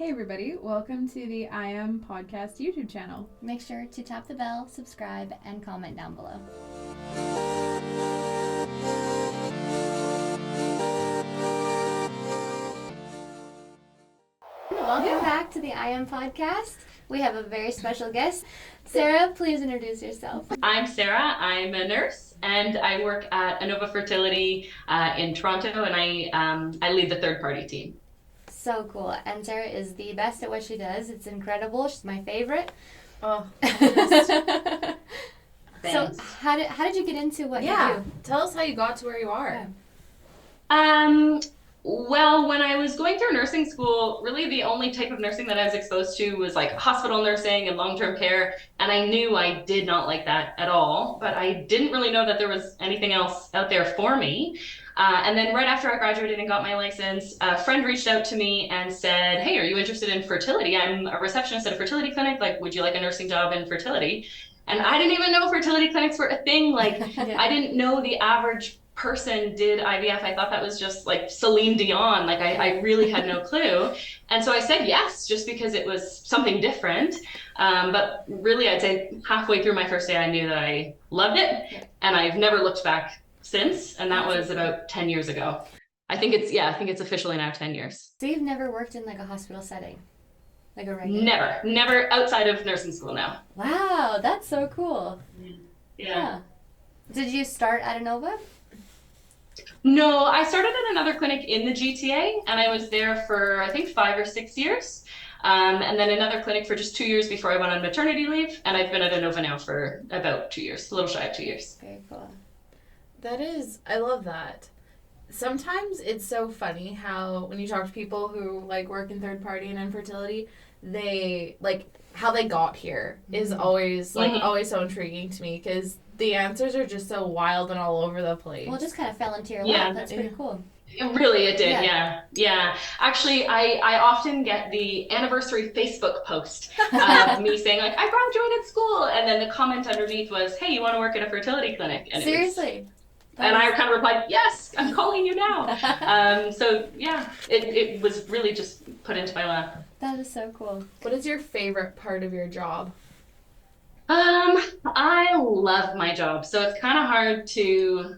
Hey everybody, welcome to the I Am Podcast YouTube channel. Make sure to tap the bell, subscribe, and comment down below. Welcome back to the I Am Podcast. We have a very special guest. Sarah, please introduce yourself. I'm Sarah. I'm a nurse, and I work at Anova Fertility in Toronto, and I lead the third-party team. So cool. And Sarah is the best at what she does. It's incredible. She's my favorite. Oh, so how did you get into what you do? Tell us how you got to where you are. Well, when I was going through nursing school, really the only type of nursing that I was exposed to was like hospital nursing and long-term care, and I knew I did not like that at all, but I didn't really know that there was anything else out there for me. And then right after I graduated and got my license, a friend reached out to me and said, "Hey, are you interested in fertility? I'm a receptionist at a fertility clinic. Like, would you like a nursing job in fertility?" And I didn't even know fertility clinics were a thing. Like, I didn't know the average person did IVF. I thought that was just like Celine Dion. Like, I really had no clue. And so I said yes, just because it was something different. But really, I'd say halfway through my first day, I knew that I loved it. And I've never looked back since. And that was about 10 years ago. I think it's officially now 10 years. So you've never worked in like a hospital setting? Like a regular? Never outside of nursing school now. Wow, that's so cool. Yeah. Did you start at Anova? No, I started at another clinic in the GTA, and I was there for, I think, 5 or 6 years. And then another clinic for just 2 years before I went on maternity leave. And I've been at Anova now for about 2 years, a little shy of 2 years. Very cool. I love that. Sometimes it's so funny how when you talk to people who like work in third party and infertility, they like how they got here is always always so intriguing to me because the answers are just so wild and all over the place. Well, it just kind of fell into your lap. That's pretty cool. It did, yeah. Actually, I often get the anniversary Facebook post of me saying, like, I graduated school, and then the comment underneath was, hey, you want to work at a fertility clinic? And seriously? And I kind of replied, yes, I'm calling you now. So, yeah, it was really just put into my lap. That is so cool. What is your favorite part of your job? I love my job, so it's kind of hard to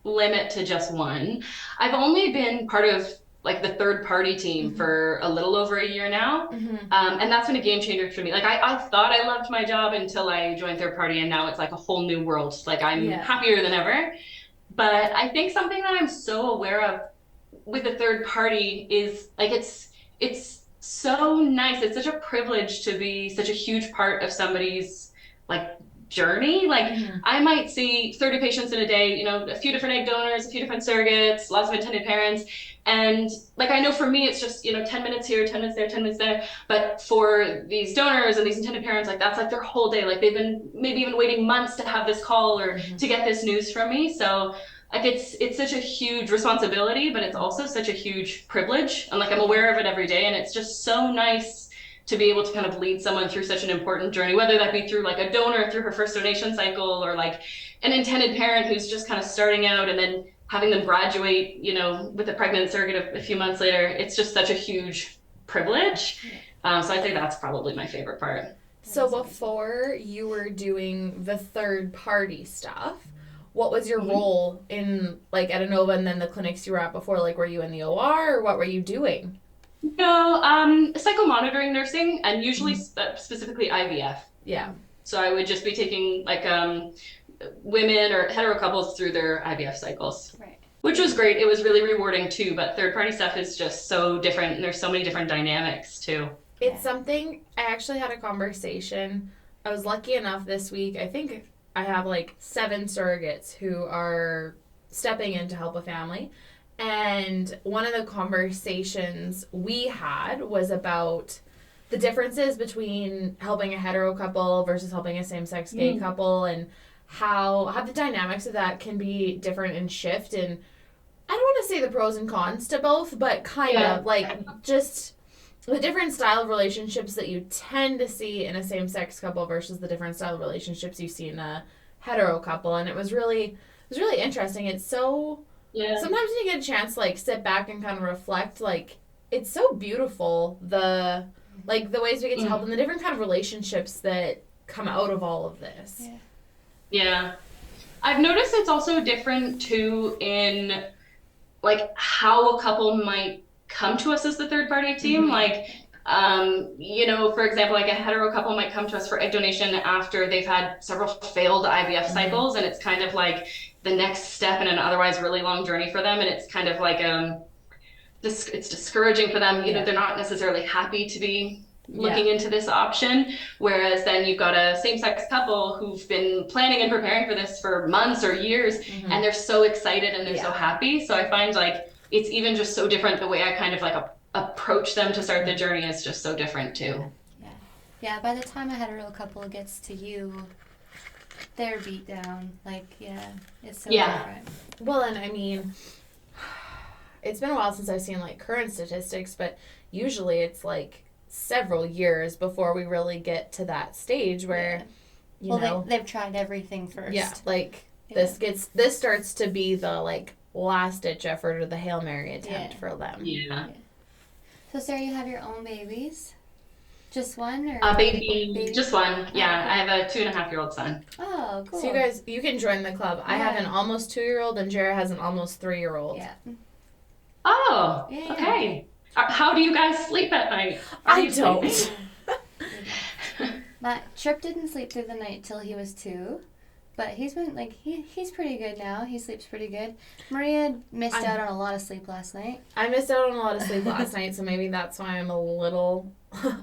limit to just one. I've only been part of like the third party team for a little over a year now. And that's been a game changer for me. Like I thought I loved my job until I joined third party, and now it's like a whole new world. Like I'm happier than ever. But I think something that I'm so aware of with the third party is like it's so nice. It's such a privilege to be such a huge part of somebody's like journey. Like I might see 30 patients in a day, you know, a few different egg donors, a few different surrogates, lots of intended parents. And like, I know for me, it's just, you know, 10 minutes here, 10 minutes there, 10 minutes there. But for these donors and these intended parents, like that's like their whole day. Like they've been maybe even waiting months to have this call or to get this news from me. So like it's such a huge responsibility, but it's also such a huge privilege. And like I'm aware of it every day. And it's just so nice to be able to kind of lead someone through such an important journey, whether that be through like a donor through her first donation cycle or like an intended parent who's just kind of starting out and then having them graduate, you know, with a pregnant surrogate a few months later. It's just such a huge privilege. So I'd say that's probably my favorite part. So before you were doing the third party stuff, what was your role in like at Anova and then the clinics you were at before? Like were you in the OR or what were you doing? No, psychomonitoring nursing and usually specifically IVF. Yeah. So I would just be taking like women or hetero couples through their IVF cycles. Right. Which was great. It was really rewarding too, but third party stuff is just so different and there's so many different dynamics too. It's something I actually had a conversation. I was lucky enough this week. I think I have like 7 surrogates who are stepping in to help a family. And one of the conversations we had was about the differences between helping a hetero couple versus helping a same-sex gay couple and how the dynamics of that can be different and shift. And I don't want to say the pros and cons to both, but kind of like just the different style of relationships that you tend to see in a same-sex couple versus the different style of relationships you see in a hetero couple. And it was really interesting. It's so... Yeah. Sometimes when you get a chance to like sit back and kind of reflect, like it's so beautiful, the ways we get to help and the different kind of relationships that come out of all of this. Yeah. I've noticed it's also different too in like how a couple might come to us as the third party team. Like, for example, like a hetero couple might come to us for egg donation after they've had several failed IVF cycles, and it's kind of like the next step in an otherwise really long journey for them, and it's kind of like it's discouraging for them. Either they're not necessarily happy to be looking into this option, whereas then you've got a same-sex couple who've been planning and preparing for this for months or years, and they're so excited and they're so happy. So I find like it's even just so different. The way I kind of like approach them to start the journey is just so different too. Yeah, by the time a hetero couple gets to you, they're beat down. Like, it's so different. Well, and I mean, it's been a while since I've seen like current statistics, but usually it's like several years before we really get to that stage where, you know, they've tried everything first. Yeah, like this starts to be the like last ditch effort or the Hail Mary attempt for them. Yeah. So Sarah, you have your own babies? Just one or baby? Just one. Yeah, I have a 2.5-year-old son. Oh, cool. So you guys, you can join the club. I have an almost 2-year-old and Jared has an almost 3-year-old. Yeah. Oh, okay. How do you guys sleep at night? I don't. Trip didn't sleep through the night till he was 2, but he's been like he's pretty good now. He sleeps pretty good. Maria missed out on a lot of sleep last night. I missed out on a lot of sleep last night, so maybe that's why I'm a little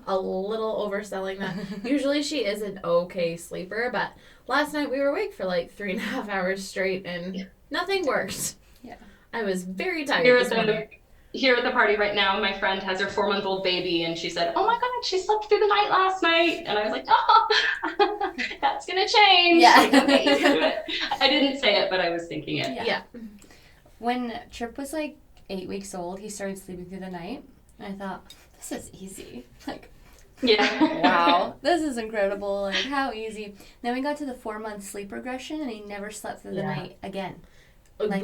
overselling that. Usually she is an okay sleeper, but last night we were awake for like 3.5 hours straight and nothing worked. Yeah. I was very tired this morning. Here at the party right now, my friend has her 4-month-old baby, and she said, "Oh my God, she slept through the night last night." And I was like, "Oh, that's gonna change." Yeah. Like, okay, you can do it. I didn't say it, but I was thinking it. Yeah. When Trip was like 8 weeks old, he started sleeping through the night, and I thought, this is easy. Like, wow, this is incredible. Like, how easy. Then we got to the 4-month sleep regression, and he never slept through the night again. That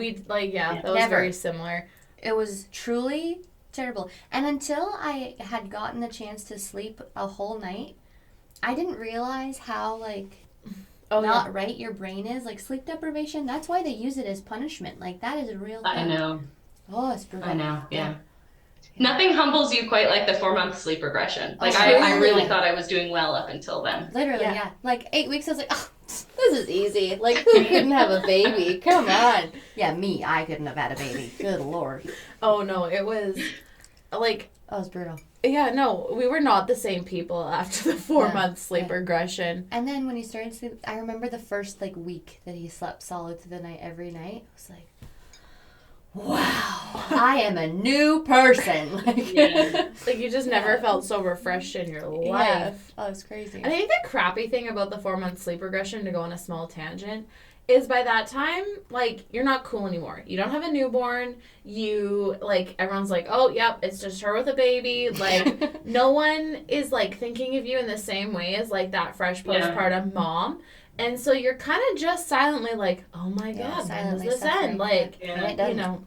was very similar. It was truly terrible. And until I had gotten the chance to sleep a whole night, I didn't realize how, like, right your brain is. Like, sleep deprivation, that's why they use it as punishment. Like, that is a real thing. I know. Oh, it's brutal. I know, yeah. Nothing humbles you quite like the 4-month sleep regression. Like, I really thought I was doing well up until then. Literally, yeah. Like, 8 weeks, I was like, oh, this is easy. Like, who couldn't have a baby? Come on. Yeah, me. I couldn't have had a baby. Good Lord. Oh, no. It was, like... Oh, it was brutal. Yeah, no. We were not the same people after the 4-month sleep regression. And then when he started sleep, I remember the first, like, week that he slept solid through the night every night. I was like, wow, I am a new person. Like, you just never felt so refreshed in your life. Yeah. Oh, it's crazy. And I think the crappy thing about the 4-month sleep regression, to go on a small tangent, is by that time, like, you're not cool anymore. You don't have a newborn. You, like, everyone's like, oh, yep, it's just her with a baby. Like, no one is, like, thinking of you in the same way as, like, that fresh postpartum mom. And so you're kind of just silently like, oh my God, when does this end? Like, you know,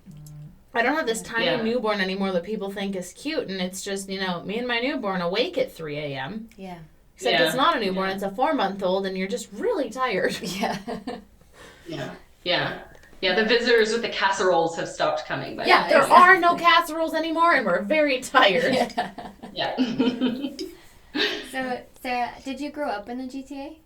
I don't have this tiny newborn anymore that people think is cute. And it's just, you know, me and my newborn awake at 3 a.m. Yeah. Except it's not a newborn, it's a 4-month-old, and you're just really tired. Yeah. Yeah, the visitors with the casseroles have stopped coming. There are no casseroles anymore, and we're very tired. Yeah. So, Sarah, did you grow up in the GTA?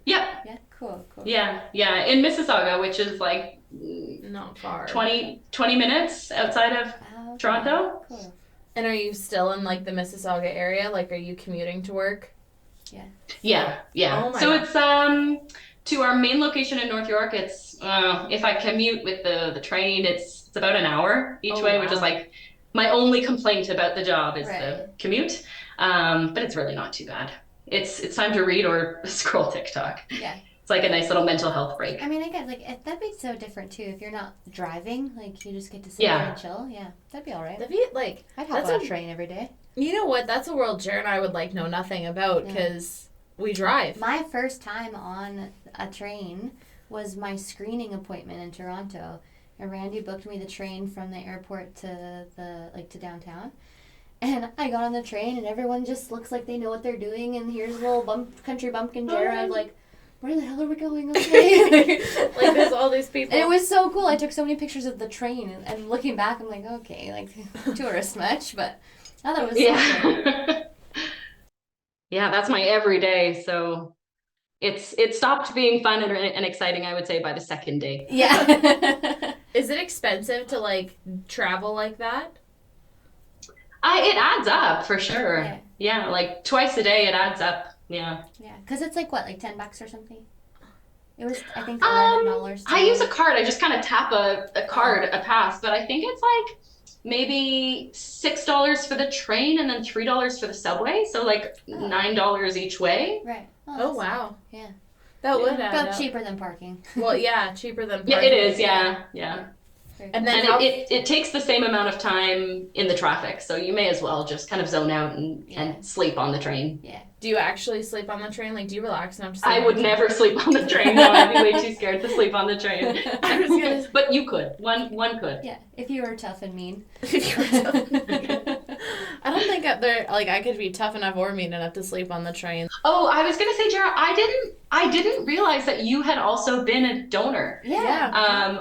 Yep. Yeah, cool. Yeah, in Mississauga, which is like not far. 20 minutes outside of Toronto. Cool. And are you still in like the Mississauga area? Like, are you commuting to work? Yeah. Oh my so God. It's to our main location in North York. It's if I commute with the train, it's about an hour each way, which is like my only complaint about the job is the commute. But it's really not too bad. It's time to read or scroll TikTok. Yeah. It's like a nice little mental health break. I mean, I guess, like, that'd be so different, too. If you're not driving, like, you just get to sit there and chill. Yeah, that'd be all right. That'd be, like... I'd hop on a train every day. You know what? That's a world Jared and I would, like, know nothing about, because we drive. My first time on a train was my screening appointment in Toronto. Randy booked me the train from the airport to to downtown. And I got on the train, and everyone just looks like they know what they're doing. And here's little country bumpkin Jared. I'm like, where the hell are we going? Okay. Like, there's all these people. And it was so cool. I took so many pictures of the train, and looking back, I'm like, okay, like, tourist much, but I thought it was so cool. Yeah, that's my everyday. So it stopped being fun and exciting, I would say, by the second day. Yeah. Is it expensive to, like, travel like that? It adds up for sure. Yeah, like twice a day it adds up. Yeah. Yeah, because it's like what, like $10 or something? It was, I think, $11. I use a card. I just kind of tap a card, a pass, but I think it's like maybe $6 for the train and then $3 for the subway. So like $9 each way. Right. Oh wow. Yeah. That would add about up. cheaper than parking. Well, yeah, cheaper than parking. Yeah, it is. Yeah. And then it takes the same amount of time in the traffic, so you may as well just kind of zone out and sleep on the train. Yeah. Do you actually sleep on the train? Like, do you relax enough to sleep? I would never sleep on the train. No, I'd be way too scared to sleep on the train. I was gonna... But you could. One could. Yeah, if you were tough and mean. I don't think I could be tough enough or mean enough to sleep on the train. Oh, I was gonna say, Jara, I didn't realize that you had also been a donor. Yeah.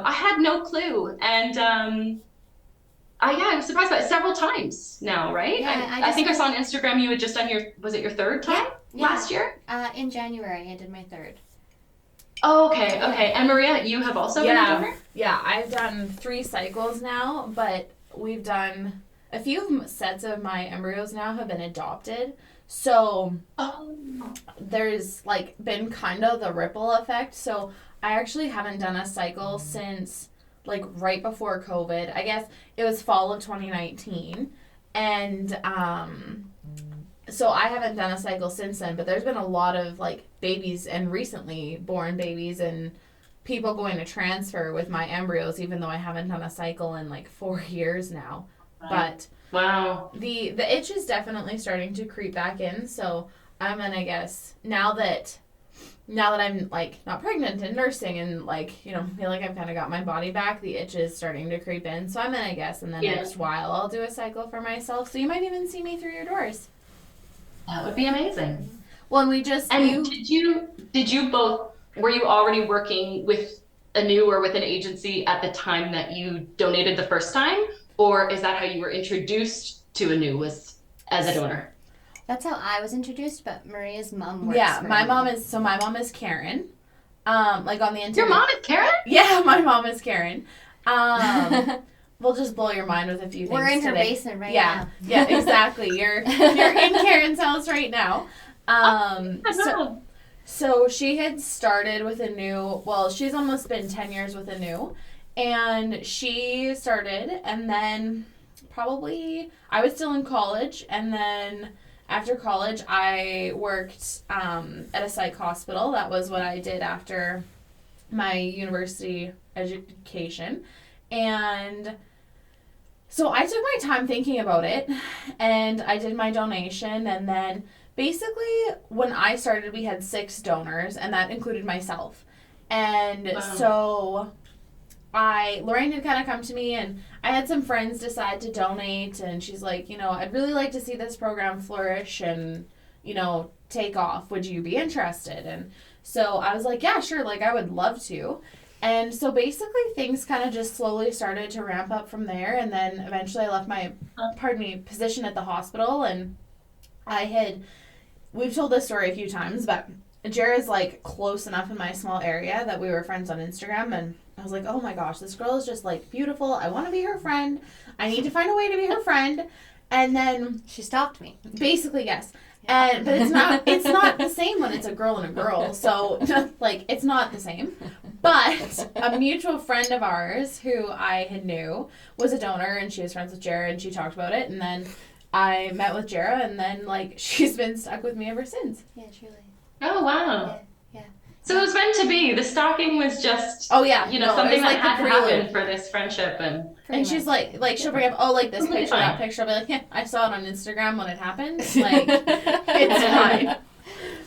I had no clue, and I was surprised by it several times now, right? Yeah, I think I saw on Instagram you had just done was it your third time last year? In January, I did my third. Oh, okay. And Maria, you have also been a donor? Yeah, I've done 3 cycles now, but we've done a few sets of my embryos now have been adopted. So there's like been kind of the ripple effect. So I actually haven't done a cycle since like right before COVID. I guess it was fall of 2019. And so I haven't done a cycle since then, but there's been a lot of like babies and recently born babies and people going to transfer with my embryos, even though I haven't done a cycle in like 4 years now. But wow, the itch is definitely starting to creep back in. So I'm gonna guess now that I'm like not pregnant and nursing and like feel like I've kind of got my body back, the itch is starting to creep in. So I'm gonna guess in the next while I'll do a cycle for myself. So you might even see me through your doors. That would be amazing. Well, and did you both, were you already working with Anu or with an agency at the time that you donated the first time? Or is that how you were introduced to Anu, was as a donor? That's how I was introduced, but Maria's mom works. Yeah, my mom is Karen. Like on the internet. Your mom is Karen? Yeah, my mom is Karen. We'll just blow your mind with a few things. We're in her today. basement right now. Yeah, exactly. You're in Karen's house right now. So she had started with Anu. Well, she's almost been 10 years with Anu. And she started, and then probably I was still in college, and then after college I worked at a psych hospital. That was what I did after my university education. And so I took my time thinking about it, and I did my donation, and then basically when I started we had 6 donors, and that included myself. And so Lorraine had kind of come to me, and I had some friends decide to donate, and she's like, I'd really like to see this program flourish and, take off. Would you be interested? And so I was like, yeah, sure. Like, I would love to. And so basically things kind of just slowly started to ramp up from there. And then eventually I left my, position at the hospital, and we've told this story a few times, but Jara's like close enough in my small area that we were friends on Instagram, and I was like, oh my gosh, this girl is just like beautiful. I want to be her friend. I need to find a way to be her friend. And then she stalked me. Basically, yes. But it's not the same when it's a girl and a girl. So like it's not the same. But a mutual friend of ours who I had knew was a donor, and she was friends with Jara, and she talked about it, and then I met with Jara, and then like she's been stuck with me ever since. Yeah, truly. Oh wow. Yeah. So it was meant to be. The stalking was just something that had to happen for this friendship, and she's like she'll bring up this picture, that picture. I'll be like, yeah, I saw it on Instagram when it happened. Like it's fine.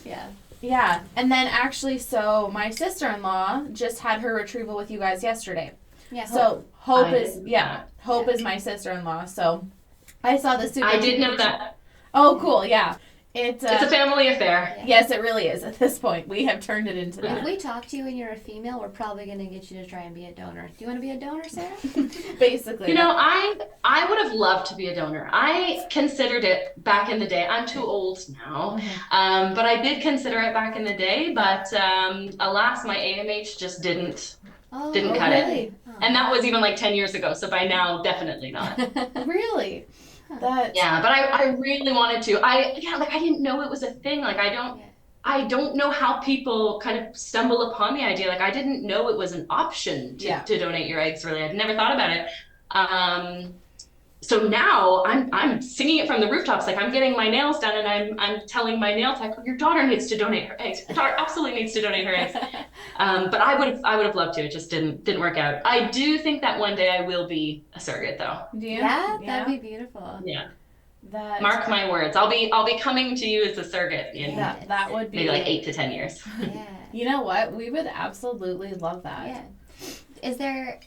Yeah. Yeah. And then actually, so my sister-in-law just had her retrieval with you guys yesterday. Yeah. So Hope is my sister-in-law. So I saw the super. I did know that. Oh, cool. Yeah. It's a family affair. Yeah. Yes, it really is. At this point, we have turned it into that. If we talk to you and you're a female, we're probably going to get you to try and be a donor. Do you want to be a donor, Sarah? Basically. You know, I would have loved to be a donor. I considered it back in the day. I'm too old now, but I did consider it back in the day. But alas, my AMH just didn't cut it. Oh. And that was even like 10 years ago. So by now, definitely not. Really? Yeah, but I really wanted to. I didn't know it was a thing. Like I don't know how people kind of stumble upon the idea. Like I didn't know it was an option to donate your eggs. Really, I'd never thought about it. So now I'm singing it from the rooftops. Like I'm getting my nails done, and I'm telling my nail tech, your daughter needs to donate her eggs. Your daughter absolutely needs to donate her eggs. But I would have loved to. It just didn't work out. I do think that one day I will be a surrogate, though. Do you? Yeah, that'd be beautiful. Yeah. Mark my words. I'll be coming to you as a surrogate in that would be maybe like 8 to 10 years. Yeah. You know what? We would absolutely love that. Yeah.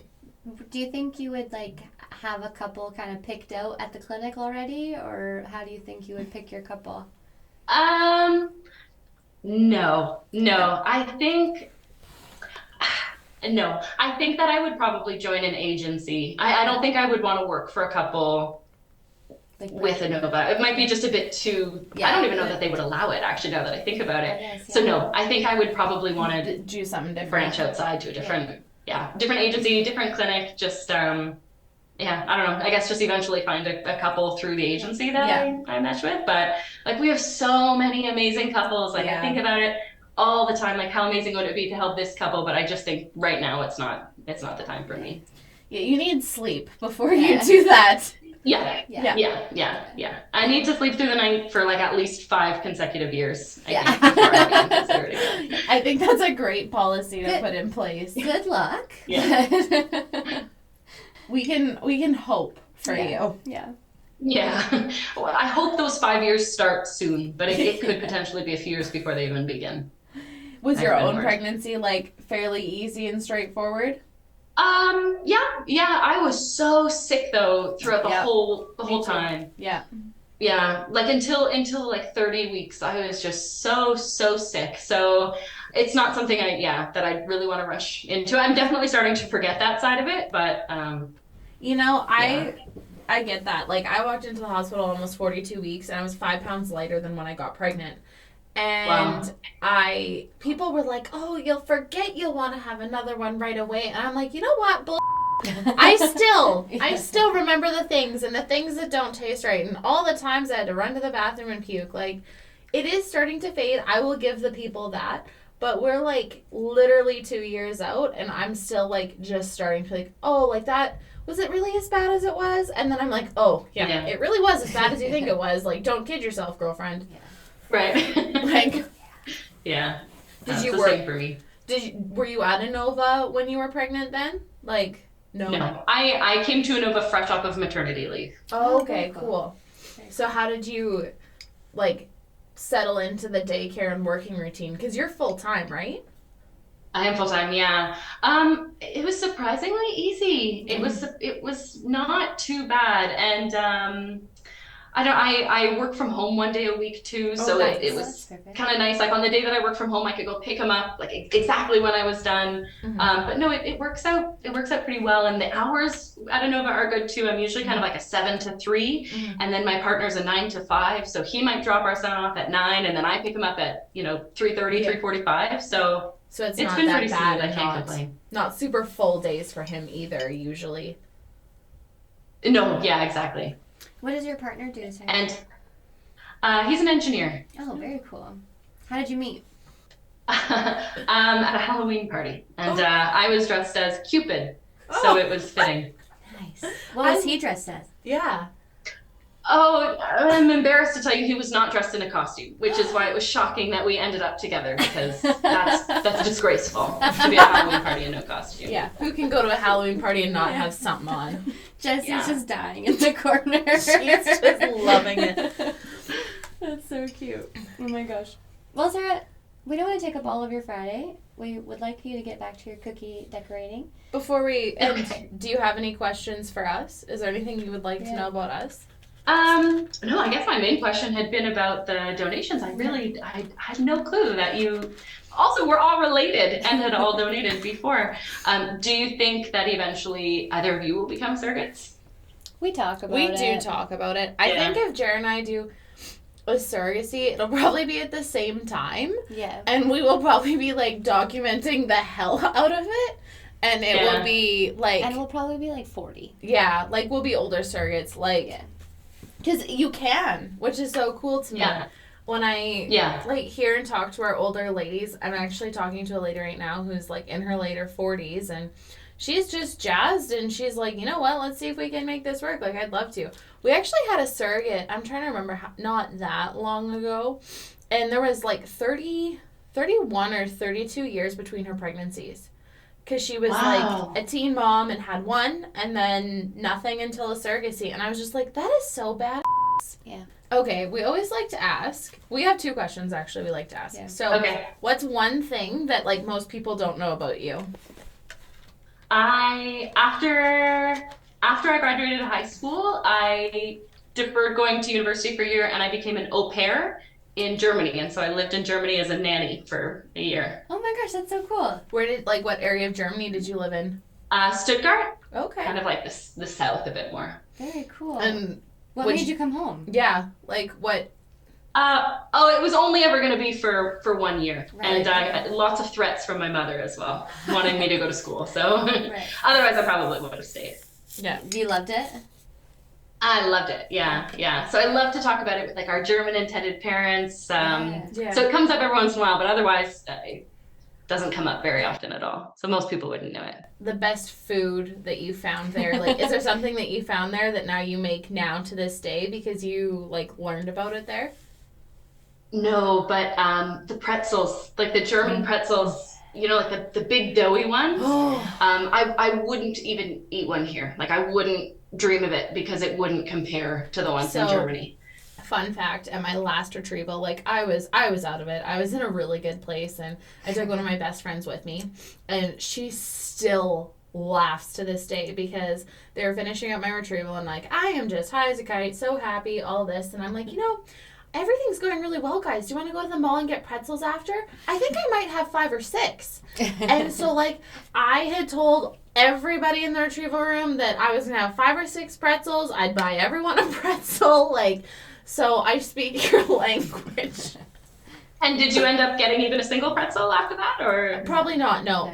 Do you think you would like have a couple kind of picked out at the clinic already, or how do you think you would pick your couple? No. I think that I would probably join an agency. I don't think I would want to work for a couple with Anova. It might be just a bit too, I don't even know that they would allow it, actually, now that I think about it. So no, I think I would probably want to do something different. Branch outside to a different agency, different clinic, just, I don't know, I guess just eventually find a couple through the agency that I match with. But, like, we have so many amazing couples. Like, I think about it all the time, like, how amazing would it be to help this couple? But I just think right now it's not the time for me. Yeah, you need sleep before you do that. Yeah. I need to sleep through the night for like at least 5 consecutive years. I think that's a great policy to put in place. Good luck. Yeah. we can hope for you. Yeah. Yeah. Well, I hope those 5 years start soon, but it could potentially be a few years before they even begin. Was your own pregnancy like fairly easy and straightforward? Yeah, I was so sick though throughout the whole time. Yeah. Yeah, like until like 30 weeks, I was just so sick. So it's not something that I really want to rush into. I'm definitely starting to forget that side of it, but I get that. Like I walked into the hospital almost 42 weeks and I was 5 pounds lighter than when I got pregnant. And people were like, oh, you'll forget you'll want to have another one right away. And I'm like, you know what, I still remember the things and the things that don't taste right. And all the times I had to run to the bathroom and puke. Like, it is starting to fade. I will give the people that. But we're, like, literally 2 years out. And I'm still, like, just starting to, like, oh, like that. Was it really as bad as it was? And then I'm like, oh, yeah. It really was as bad as you think it was. Like, don't kid yourself, girlfriend. Yeah. Right. Like, yeah. Did you work for me? Were you at Anova when you were pregnant then? Like, no. No. I came to Anova fresh off of maternity leave. Oh, okay, cool. So how did you like settle into the daycare and working routine? Because you're full time, right? I am full time, yeah. It was surprisingly easy. It was not too bad, and I work from home 1 day a week too, so nice. it was kind of nice. Like on the day that I work from home, I could go pick them up like exactly when I was done. Mm-hmm. But no, it works out. It works out pretty well, and the hours at Anova are good too. I'm usually kind of like a 7 to 3, and then my partner's a 9 to 5. So he might drop our son off at 9, and then I pick him up at 3:30, 3:45. So it's not been that pretty bad. smooth. I can't complain. Not super full days for him either. Usually. No. Yeah. Exactly. What does your partner do, Sarah? And he's an engineer. Oh, very cool. How did you meet? At a Halloween party. And I was dressed as Cupid, so it was fitting. Nice. What was he dressed as? Yeah. Oh, I'm embarrassed to tell you he was not dressed in a costume, which is why it was shocking that we ended up together, because that's disgraceful to be at a Halloween party in no costume. Yeah, who can go to a Halloween party and not have something on? Jesse's just dying in the corner. She's just loving it. That's so cute. Oh my gosh. Well, Sarah, We don't want to take up all of your Friday. We would like you to get back to your cookie decorating. Before we end, do you have any questions for us? Is there anything you would like to know about us? No, I guess my main question had been about the donations. I had no clue that you also were all related and had all donated before. Do you think that eventually either of you will become surrogates? We talk about it. We do talk about it. I think if Jared and I do a surrogacy, it'll probably be at the same time. Yeah. And we will probably be, like, documenting the hell out of it. And it will be, like... And we'll probably be, like, 40. Yeah, like, we'll be older surrogates. Like... Yeah. Because you can, which is so cool to me. Yeah. When I, like, hear and talk to our older ladies, I'm actually talking to a lady right now who's, like, in her later 40s, and she's just jazzed, and she's like, you know what, let's see if we can make this work. Like, I'd love to. We actually had a surrogate, I'm trying to remember, not that long ago, and there was, like, 31 or 32 years between her pregnancies. Because she was, like, a teen mom and had one, and then nothing until a surrogacy. And I was just like, that is so bad. Yeah. Okay, we always like to ask. We have 2 questions, actually, we like to ask. Yeah. So, what's one thing that, like, most people don't know about you? After I graduated high school, I deferred going to university for a year, and I became an au pair in Germany, and so I lived in Germany as a nanny for a year. Oh my gosh, that's so cool. What area of Germany did you live in? Stuttgart. Okay. Kind of like the south a bit more. Very cool. And what made you come home? Yeah, like what? It was only ever going to be for 1 year. Right. And I had lots of threats from my mother as well, wanting me to go to school. So otherwise I probably would have stayed. Yeah. You loved it? I loved it. Yeah. So I love to talk about it with, like, our German intended parents. So it comes up every once in a while, but otherwise it doesn't come up very often at all. So most people wouldn't know it. The best food that you found there, like, is there something that you found there that now you make now to this day because you, like, learned about it there? No, but the pretzels, like the German pretzels, you know, like the big doughy ones. I wouldn't even eat one here. Like, I wouldn't dream of it because it wouldn't compare to the ones in Germany. Fun fact, at my last retrieval, like, I was out of it. I was in a really good place, and I took one of my best friends with me, and she still laughs to this day because they were finishing up my retrieval, and, like, I am just high as a kite, so happy, all this, and I'm like, you know, everything's going really well, guys. Do you want to go to the mall and get pretzels after? I think I might have 5 or 6. And so, like, I had told everybody in the retrieval room that I was going to have 5 or 6 pretzels. I'd buy everyone a pretzel. Like, so I speak your language. And did you end up getting even a single pretzel after that, or? Probably not. No,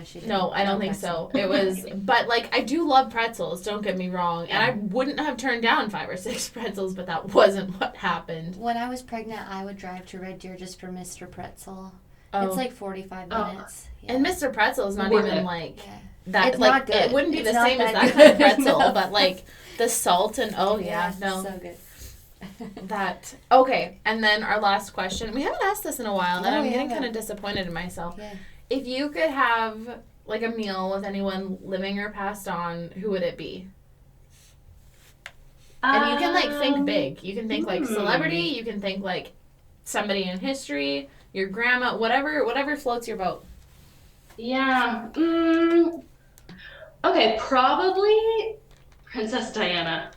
I don't think so. It was, but, like, I do love pretzels. Don't get me wrong. And I wouldn't have turned down 5 or 6 pretzels, but that wasn't what happened. When I was pregnant, I would drive to Red Deer just for Mr. Pretzel. It's like 45 minutes. Yeah. And Mr. Pretzel is not even like that. It's like, not good. It wouldn't be it's the same as that good. kind of pretzel, but, like, the salt and no. So good. That okay, and then our last question. We haven't asked this in a while, and I'm getting kind of disappointed in myself. Yeah. If you could have, like, a meal with anyone living or passed on, who would it be? And you can, like, think big. You can think like celebrity. You can think like somebody in history, your grandma, whatever floats your boat. Yeah. Okay, probably Princess Diana.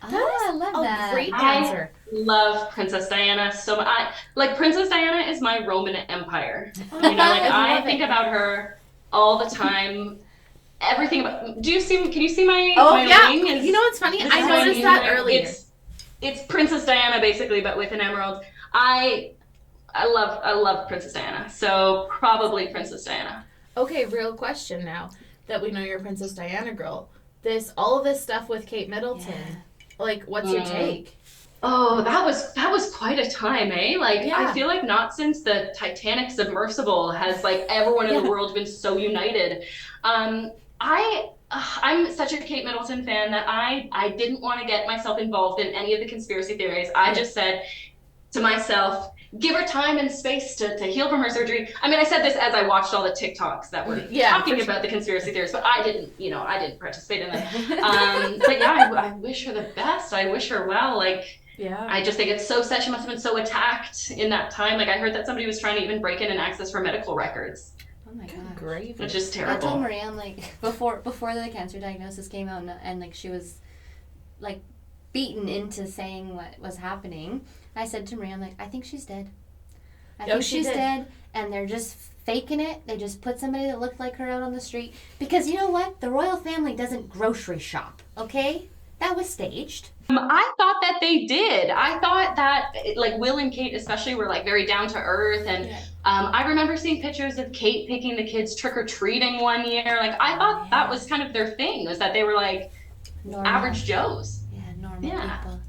I love that. Great answer. I love Princess Diana so much. Princess Diana is my Roman Empire. You know, like, I think about her all the time. Everything about. Can you see my? Oh, my yeah. ring? You know what's funny? I noticed that earlier. It's Princess Diana basically, but with an emerald. I love Princess Diana. So probably Princess Diana. Okay, real question now that we know you're a Princess Diana girl. All of this stuff with Kate Middleton. Yeah. Like, what's your take? Oh, that was quite a time, eh? Like, I feel like not since the Titanic submersible has, like, everyone in the world been so united. I'm such a Kate Middleton fan that I didn't want to get myself involved in any of the conspiracy theories. I just said to myself, give her time and space to heal from her surgery. I mean, I said this as I watched all the TikToks that were talking about the conspiracy theories, but I didn't participate in them. But yeah, I wish her the best. I wish her well. Like, Yeah. I just think it's so sad. She must have been so attacked in that time. Like I heard that somebody was trying to even break in and access her medical records. Oh my god. Great. Which is terrible. I told Maria, I'm like, before the cancer diagnosis came out and like she was like beaten into saying what was happening, I said to Maria, I'm like, I think she's dead. I think she's dead, and they're just faking it. They just put somebody that looked like her out on the street. Because you know what? The royal family doesn't grocery shop, okay? That was staged. I thought that they did. I thought that like Will and Kate especially were like very down to earth, and I remember seeing pictures of Kate taking the kids trick-or-treating one year. Like I thought that was kind of their thing, was that they were like average Joes. Yeah, normal people.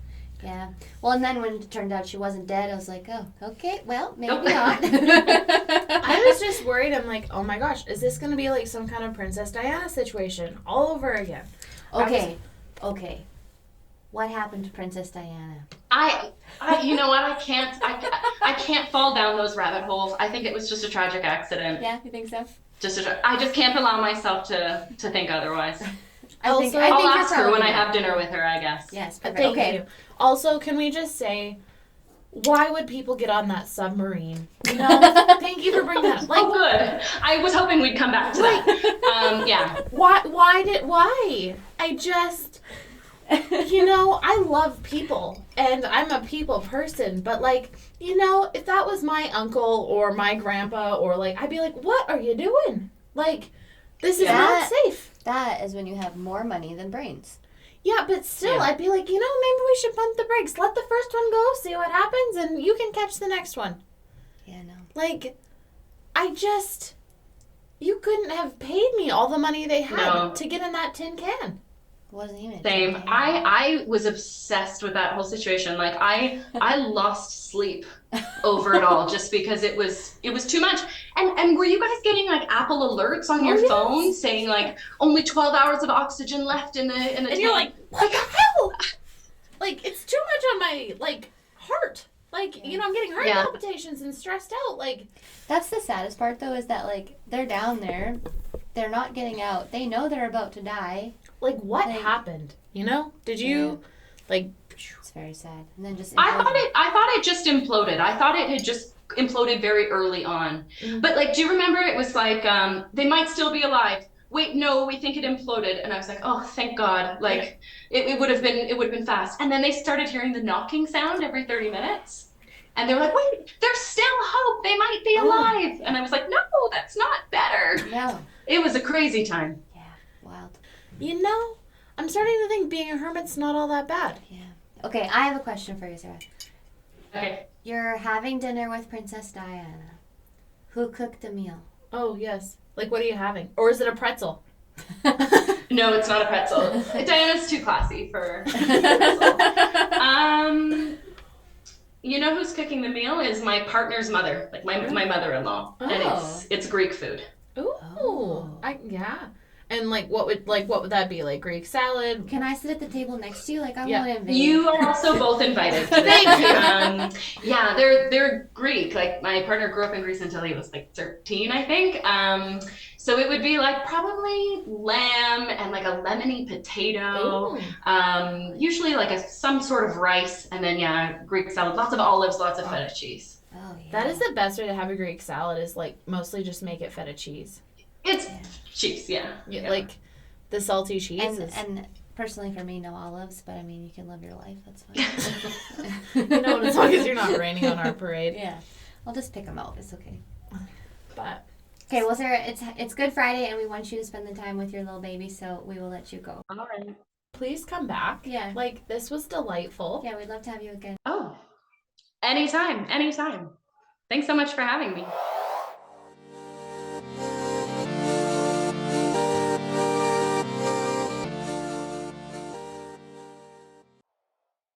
Yeah. Well, and then when it turned out she wasn't dead, I was like, oh, okay, well, maybe not. I was just worried. I'm like, oh my gosh, is this going to be like some kind of Princess Diana situation all over again? Okay. What happened to Princess Diana? I you know what? I can't fall down those rabbit holes. I think it was just a tragic accident. Yeah, you think so? I just can't allow myself to think otherwise. I think I'll ask her when I right. have dinner with her, I guess. Yes, perfect. Thank you. Also, can we just say, why would people get on that submarine? You know, thank you for bringing that up. Like, Oh, good. I was hoping we'd come back to that. Yeah. why? I just, you know, I love people, and I'm a people person, but like, you know, if that was my uncle or my grandpa, or like, I'd be like, what are you doing? Like, this is not safe. That is when you have more money than brains. Yeah, but still, I'd be like, you know, maybe we should pump the brakes. Let the first one go, see what happens, and you can catch the next one. Yeah, no. Like, you couldn't have paid me all the money they had to get in that tin can. It wasn't even Same. I was obsessed with that whole situation. Like I lost sleep over it all just because it was too much. And were you guys getting like Apple alerts on your phone saying like only 12 hours of oxygen left in the tank? And you're like, what the hell? Like, it's too much on my like heart. Like, you know, I'm getting heart palpitations and stressed out. Like, that's the saddest part though, is that like they're down there, they're not getting out. They know they're about to die. Like, what happened? You know? Did you like? It's very sad. And then just I thought it just imploded. I thought it had just imploded very early on. Mm-hmm. But like, do you remember it was like they might still be alive. Wait, no, we think it imploded. And I was like, oh, thank God. Like it would have been fast. And then they started hearing the knocking sound every 30 minutes. And they were like, wait, there's still hope. They might be alive. And I was like, no, that's not better. No. It was a crazy time. Yeah, wild. You know, I'm starting to think being a hermit's not all that bad. Yeah. Okay, I have a question for you, Sarah. Okay. You're having dinner with Princess Diana. Who cooked the meal? Oh, yes. Like, what are you having? Or is it a pretzel? No, it's not a pretzel. Diana's too classy for you know who's cooking the meal is my partner's mother, like my mother-in-law. Oh. And it's Greek food. Ooh. Yeah. And like what would that be? Like Greek salad? Can I sit at the table next to you? Like I want to invade. You are also both invited. Thank you. Yeah, they're Greek. Like my partner grew up in Greece until he was like 13, I think. So it would be like probably lamb and like a lemony potato. Usually like some sort of rice, and then Greek salad, lots of olives, lots of feta cheese. Oh yeah. That is the best way to have a Greek salad, is like mostly just make it feta cheese. It's cheese, like the salty cheese. And personally for me, no olives, but I mean, you can live your life. That's fine. You know, as long as you're not raining on our parade. Yeah, I'll just pick them out. It's okay. But okay, well, Sarah, it's Good Friday, and we want you to spend the time with your little baby, so we will let you go. All right. Please come back. Yeah. Like, this was delightful. Yeah, we'd love to have you again. Oh, anytime. Thanks so much for having me.